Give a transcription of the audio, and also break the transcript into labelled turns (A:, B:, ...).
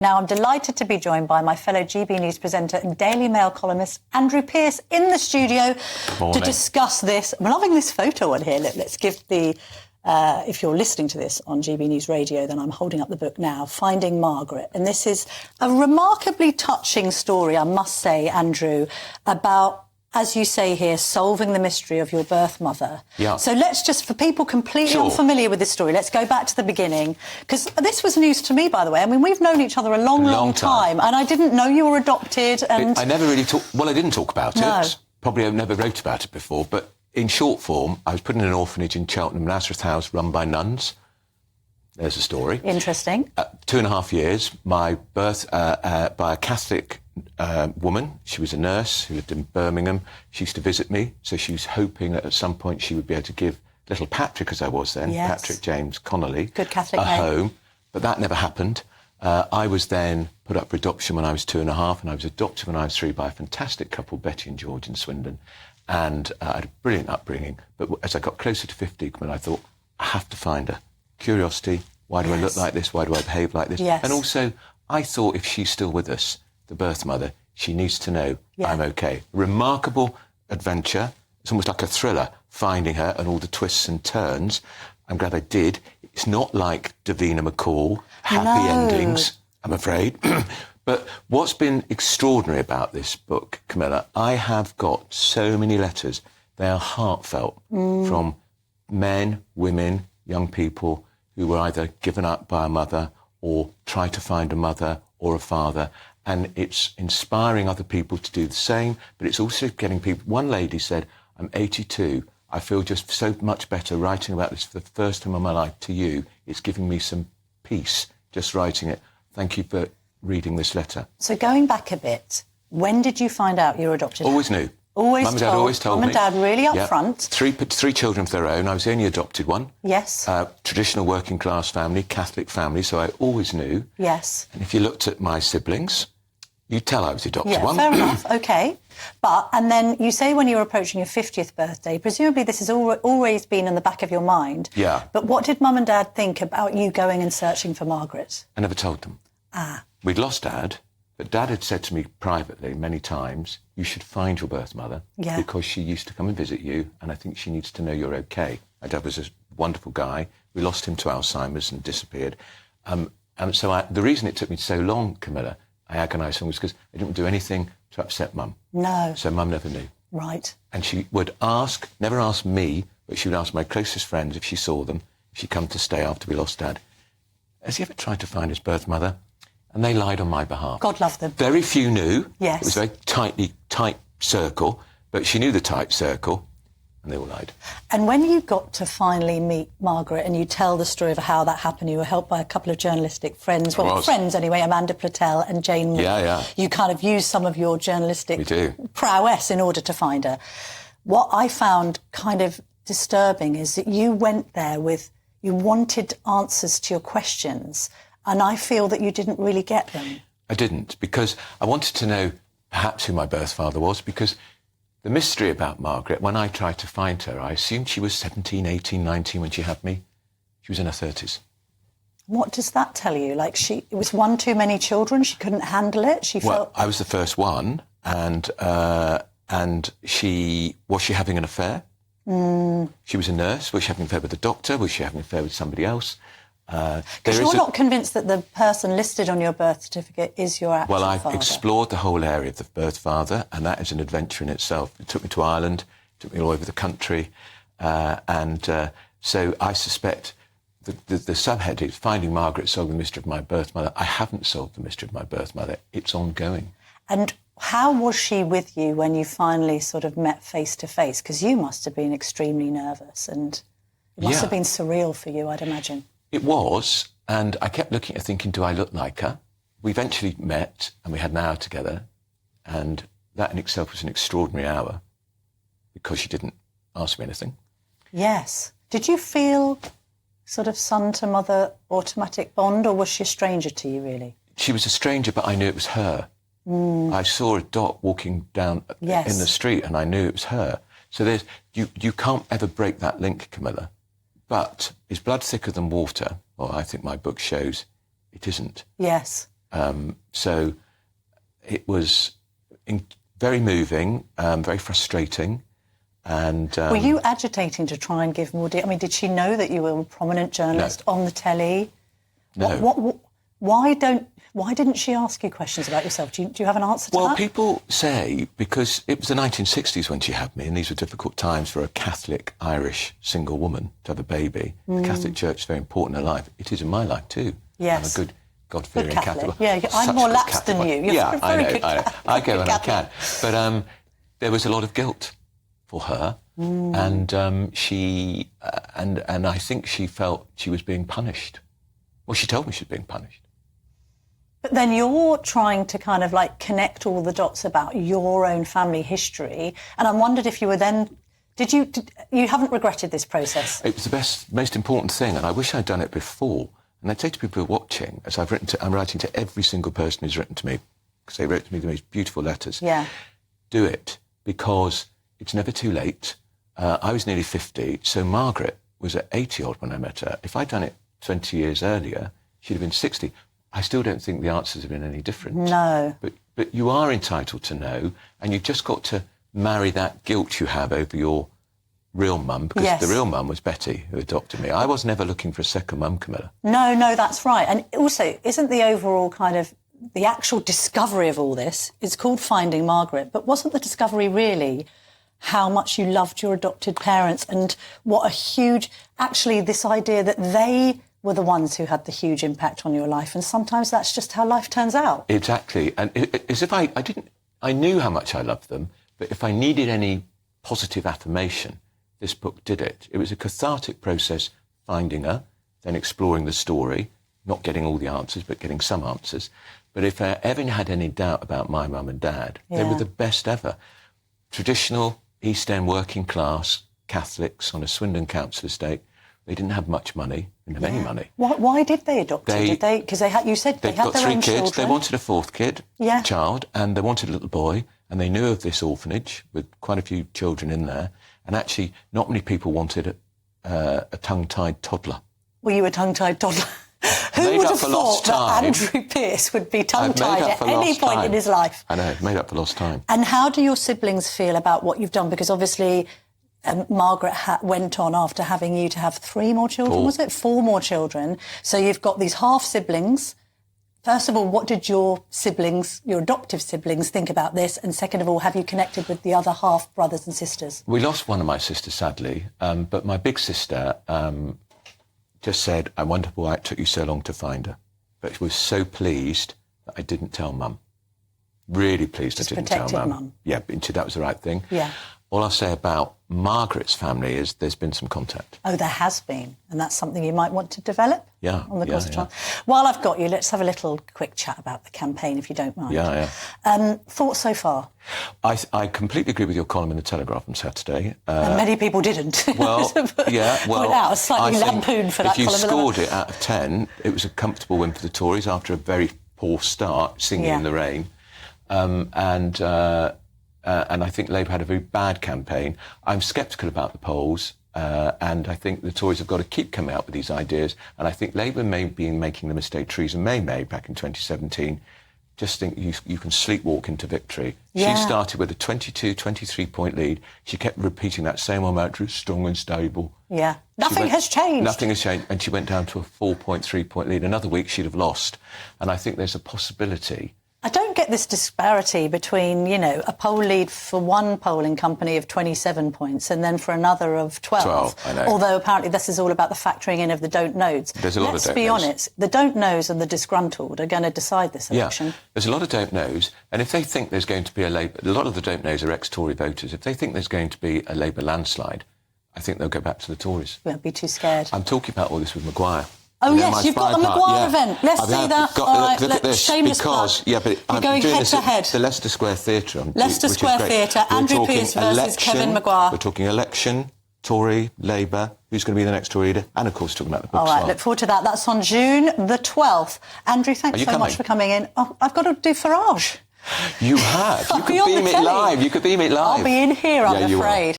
A: Now, I'm delighted to be joined by my fellow GB News presenter and Daily Mail columnist, Andrew Pearce, in the studio to discuss this. I'm loving this photo on here. Let's give the... if you're listening to this on GB News Radio, then I'm holding up the book now, Finding Margaret. And this is a remarkably touching story, I must say, Andrew, about, as you say here, solving the mystery of your birth mother.
B: Yeah.
A: So let's just, for people completely unfamiliar with this story, let's go back to the beginning. Because this was news to me, by the way. I mean, we've known each other a long time. And I didn't know you were adopted. And
B: I never really talked... Well, I didn't talk about it. Probably I never wrote about it before. But in short form, I was put in an orphanage in Cheltenham, Nazareth House, run by nuns. There's a story.
A: Interesting.
B: 2.5 years, my birth by a Catholic woman. She was a nurse who lived in Birmingham. She used to visit me, so she was hoping that at some point she would be able to give little Patrick, as I was then, Patrick James Connolly,
A: good Catholic
B: name, home. But that never happened. I was then put up for adoption when I was 2.5, and I was adopted when I was 3 by a fantastic couple, Betty and George in Swindon. And I had a brilliant upbringing. But as I got closer to 50, I thought, I have to find her. Curiosity, why do I look like this? Why do I behave like this?
A: Yes.
B: And also, I thought if she's still with us, the birth mother, she needs to know I'm OK. Remarkable adventure. It's almost like a thriller, finding her and all the twists and turns. I'm glad I did. It's not like Davina McCall, happy endings, I'm afraid. But what's been extraordinary about this book, Camilla, I have got so many letters. They are heartfelt from men, women, young people who were either given up by a mother or try to find a mother or a father. And it's inspiring other people to do the same, but it's also getting people... One lady said, I'm 82. I feel just so much better writing about this for the first time in my life to you. It's giving me some peace, just writing it. Thank you for reading this letter.
A: So going back a bit, when did you find out you were adopted?
B: Always knew.
A: Always
B: Mum and Dad always told me.
A: Mum and Dad really up front.
B: Three children of their own. I was the only adopted one.
A: Yes.
B: Traditional working class family, Catholic family, so I always knew.
A: Yes.
B: And if you looked at my siblings, you'd tell I was the adopted one.
A: Fair enough, OK. But, and then you say when you were approaching your 50th birthday, presumably this has always been in the back of your mind.
B: Yeah.
A: But what did Mum and Dad think about you going and searching for Margaret?
B: I never told them. We'd lost Dad, but Dad had said to me privately many times, you should find your birth mother because she used to come and visit you, and I think she needs to know you're OK. My dad was a wonderful guy. We lost him to Alzheimer's and disappeared. And so the reason it took me so long, Camilla, I agonised, was because I didn't do anything to upset Mum.
A: No.
B: So Mum never knew.
A: Right.
B: And she would never ask me, but she would ask my closest friends if she saw them, if she'd come to stay after we lost Dad. Has he ever tried to find his birth mother? And they lied on my behalf.
A: God love them.
B: Very few knew.
A: Yes.
B: It was a very tight circle, but she knew the tight circle, and they all lied.
A: And when you got to finally meet Margaret and you tell the story of how that happened, you were helped by a couple of journalistic friends, friends anyway, Amanda Platell and Jane Moore.
B: Yeah.
A: You kind of used some of your journalistic prowess in order to find her. What I found kind of disturbing is that you went there you wanted answers to your questions, and I feel that you didn't really get them.
B: I didn't, because I wanted to know perhaps who my birth father was, because the mystery about Margaret, when I tried to find her, I assumed she was 17, 18, 19 when she had me. She was in her 30s.
A: What does that tell you? Like, it was one too many children, she couldn't handle it,
B: Well, I was the first one, and was she having an affair? She was a nurse. Was she having an affair with a doctor? Was she having an affair with somebody else?
A: Because you're not convinced that the person listed on your birth certificate is your actual father.
B: Well, I've explored the whole area of the birth father, and that is an adventure in itself. It took me to Ireland, took me all over the country, so I suspect the subhead is Finding Margaret, Solving the Mystery of My Birth Mother. I haven't solved the mystery of my birth mother. It's ongoing.
A: And how was she with you when you finally sort of met face to face? Because you must have been extremely nervous, and it must have been surreal for you, I'd imagine.
B: It was, and I kept looking at her thinking, do I look like her? We eventually met, and we had an hour together, and that in itself was an extraordinary hour, because she didn't ask me anything. Yes.
A: Did you feel sort of son to mother automatic bond, or was she a stranger to you, really?
B: She was a stranger, but I knew it was her. I saw a dot walking down in the street, and I knew it was her. So you can't ever break that link, Camilla. But is blood thicker than water? Well, I think my book shows it isn't.
A: Yes.
B: So it was very moving, very frustrating. And
A: were you agitating to try and give more? I mean, did she know that you were a prominent journalist on the telly?
B: No.
A: Why didn't she ask you questions about yourself? Do you have an answer to that?
B: Well, people say, because it was the 1960s when she had me, and these were difficult times for a Catholic Irish single woman to have a baby. The Catholic Church is very important in her life. It is in my life too.
A: Yes.
B: I'm a good God-fearing Catholic.
A: Yeah, I'm more lapsed than you. You're
B: I know.
A: Catholic.
B: I go when I can. But there was a lot of guilt for her, and she and I think she felt she was being punished. Well, she told me she was being punished.
A: But then you're trying to kind of like connect all the dots about your own family history, and I wondered if you were then. You haven't regretted this process?
B: It was the most important thing, and I wish I'd done it before. And I'd say to people who are watching, as I'm writing to every single person who's written to me, because they wrote to me the most beautiful letters.
A: Yeah.
B: Do it, because it's never too late. I was nearly 50, so Margaret was at 80-odd when I met her. If I'd done it 20 years earlier, she'd have been 60. I still don't think the answers have been any different.
A: No.
B: But you are entitled to know, and you've just got to marry that guilt you have over your real mum, because the real mum was Betty, who adopted me. I was never looking for a second mum, Camilla.
A: No, that's right. And also, isn't the overall kind of the actual discovery of all this, it's called Finding Margaret, but wasn't the discovery really how much you loved your adopted parents and what a huge, actually this idea that they were the ones who had the huge impact on your life, and sometimes that's just how life turns out.
B: Exactly. And as if I knew how much I loved them, but if I needed any positive affirmation, this book did it. It was a cathartic process, finding her, then exploring the story, not getting all the answers, but getting some answers. But if I ever had any doubt about my mum and dad, they were the best ever. Traditional East End working class Catholics on a Swindon council estate. They didn't have much money, didn't have any money.
A: Why did they adopt you? Did they? Because you said they had their own children. They've got 3 kids. They wanted a 4th kid, child, and they wanted a little boy, and they knew of this orphanage with quite a few children in there. And actually, not many people wanted a tongue-tied toddler. Were you a tongue-tied toddler? Who would have thought that Andrew Pearce would be tongue-tied at any point in his life?
B: I know, made up for lost time.
A: And how do your siblings feel about what you've done? Because obviously Margaret went on after having you to have 3 more children, was it? 4 more children. So you've got these half-siblings. First of all, what did your siblings, your adoptive siblings, think about this? And second of all, have you connected with the other half brothers and sisters?
B: We lost one of my sisters, sadly, but my big sister just said, I wonder why it took you so long to find her. But she was so pleased that I didn't tell Mum. Really pleased I didn't tell Mum. Yeah, that was the right thing.
A: Yeah.
B: All I'll say about Margaret's family is there's been some contact.
A: Oh, there has been. And that's something you might want to develop?
B: Yeah.
A: On the course of time. While I've got you, let's have a little quick chat about the campaign, if you don't mind.
B: Yeah.
A: Thoughts so far?
B: I completely agree with your column in the Telegraph on Saturday.
A: And many people didn't.
B: Well,
A: out, slightly lampooned for that column.
B: If you scored it out of 10, it was a comfortable win for the Tories after a very poor start, singing in the rain. And I think Labour had a very bad campaign. I'm sceptical about the polls, and I think the Tories have got to keep coming out with these ideas. And I think Labour may be making the mistake Theresa May made back in 2017. Just think you can sleepwalk into victory. Yeah. She started with a 22, 23-point lead. She kept repeating that same old mantra, strong and stable.
A: Yeah. Nothing has changed.
B: Nothing has changed. And she went down to a 4.3-point lead. Another week she'd have lost. And I think there's a possibility.
A: I don't get this disparity between, a poll lead for one polling company of 27 points and then for another of 12.
B: I know.
A: Although apparently this is all about the factoring in of the don't knows.
B: There's a lot of don't knows.
A: Let's be honest, the don't knows and the disgruntled are going to decide this election.
B: Yeah, there's a lot of don't knows. And if they think there's going to be a lot of the don't knows are ex-Tory voters. If they think there's going to be a Labour landslide, I think they'll go back to the Tories.
A: Won't be too scared.
B: I'm talking about all this with Maguire.
A: Oh, yes, you've got the Maguire event. Let's see that. All right,
B: look at this.
A: Shameless
B: because,
A: plug.
B: but
A: you're going head to head.
B: The Leicester Square Theatre.
A: Leicester Square Theatre, Andrew Pearce versus Kevin Maguire.
B: We're talking election, Tory, Labour, who's going to be the next Tory leader, and, of course, talking about the book.
A: All right, look forward to that. That's on June the 12th. Andrew, thanks so much for coming in. Oh, I've got to do Farage.
B: You have. You could beam it live.
A: I'll be in here, I'm afraid.